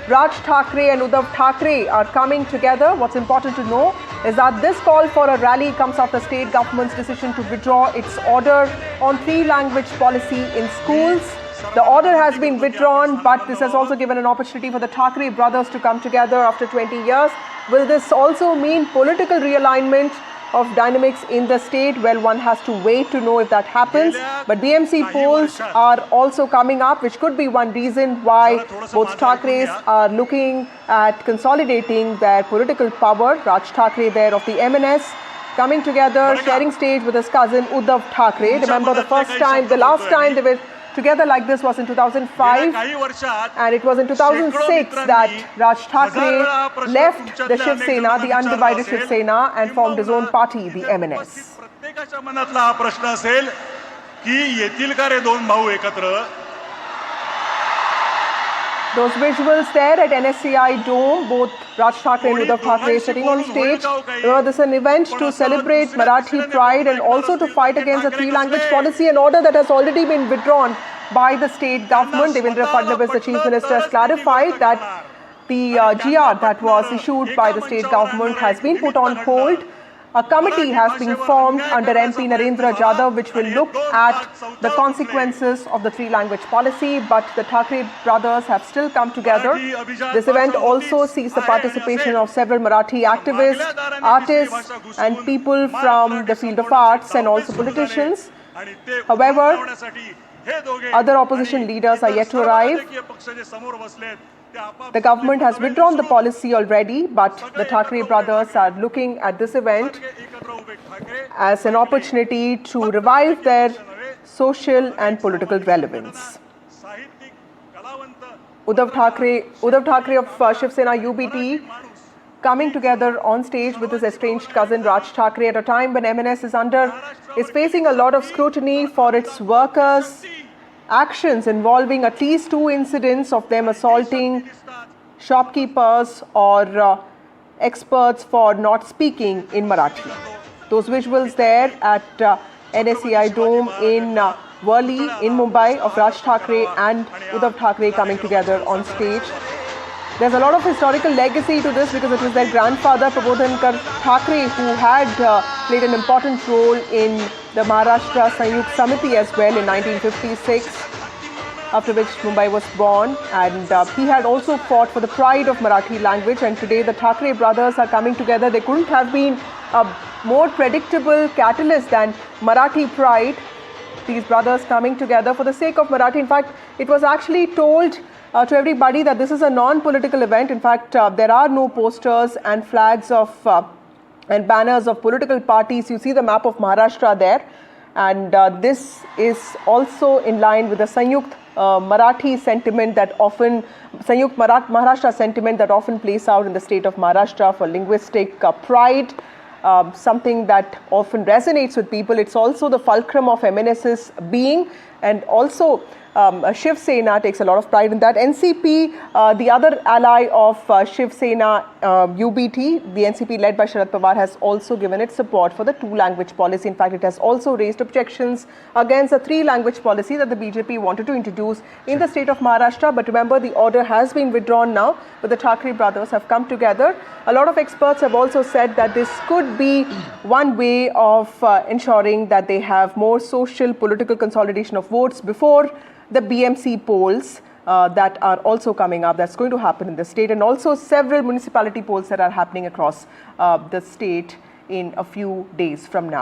Raj Thackeray and Uddhav Thackeray are coming together. What's important to know is that this call for a rally comes after state government's decision to withdraw its order on three-language policy in schools. The order has been withdrawn, but this has also given an opportunity for the Thackeray brothers to come together after 20 years. Will this also mean political realignment of dynamics in the state? Well, one has to wait to know if that happens. But BMC polls are also coming up, which could be one reason why both Thackerays are looking at consolidating their political power. Raj Thackeray there of the MNS coming together, sharing stage with his cousin Uddhav Thackeray. Remember the last time they were together like this was in 2005, and it was in 2006 that Raj Thackeray left the Shiv Sena, the undivided Shiv Sena, and formed his own party, the MNS. प्रत्येकाच्या मनातला हा प्रश्न असेल की येतील का रे दोन भाऊ एकत्र. Those visuals there at NSCI Dome, both Raj Thackeray and Uddhav Thackeray sitting on stage. This is an event to celebrate Marathi pride and also to fight against the three-language policy, an order that has already been withdrawn by the state government. Devendra Fadnavis, the Chief Minister, has clarified that the GR that was issued by the state government has been put on hold. A committee has been formed under MP Narendra Jadhav, which will look at the consequences of the three-language policy, but the Thackeray brothers have still come together. This event also sees the participation of several Marathi activists, artists, and people from the field of arts and also politicians. However, other opposition leaders are yet to arrive. The government has withdrawn the policy already, but the Thackeray brothers are looking at this event as an opportunity to revive their social and political relevance. Uddhav Thackeray of Shiv Sena UBT coming together on stage with his estranged cousin Raj Thackeray at a time when MNS is facing a lot of scrutiny for its workers' actions involving at least 2 incidents of them assaulting shopkeepers or experts for not speaking in Marathi. Those visuals there at NSCI Dome in Worli in Mumbai of Raj Thackeray and Uddhav Thackeray coming together on stage. There's a lot of historical legacy to this because it was their grandfather Prabodhankar Thackeray who had played an important role in the Maharashtra Sanyukt Samiti as well in 1956, after which Mumbai was born, and he had also fought for the pride of Marathi language. And today the Thackeray brothers are coming together. There couldn't have been a more predictable catalyst than Marathi pride. These brothers coming together for the sake of Marathi. In fact, it was actually told to everybody that this is a non-political event. In fact, there are no posters and flags of and banners of political parties. You see the map of Maharashtra there, and this is also in line with the Sanyukt Marathi sentiment that often, Sanyukt Maharashtra sentiment that often plays out in the state of Maharashtra for linguistic pride, something that often resonates with people. It's also the fulcrum of MNS's being, and also Shiv Sena takes a lot of pride in that. NCP, the other ally of Shiv Sena UBT, the NCP led by Sharad Pawar, has also given its support for the two-language policy. In fact, it has also raised objections against the three-language policy that the BJP wanted to introduce in the state of Maharashtra. But remember, the order has been withdrawn now, but the Thackeray brothers have come together. A lot of experts have also said that this could be one way of ensuring that they have more social political consolidation of votes before the BMC polls that are also coming up. That's going to happen in the state, and also several municipality polls that are happening across the state in a few days from now.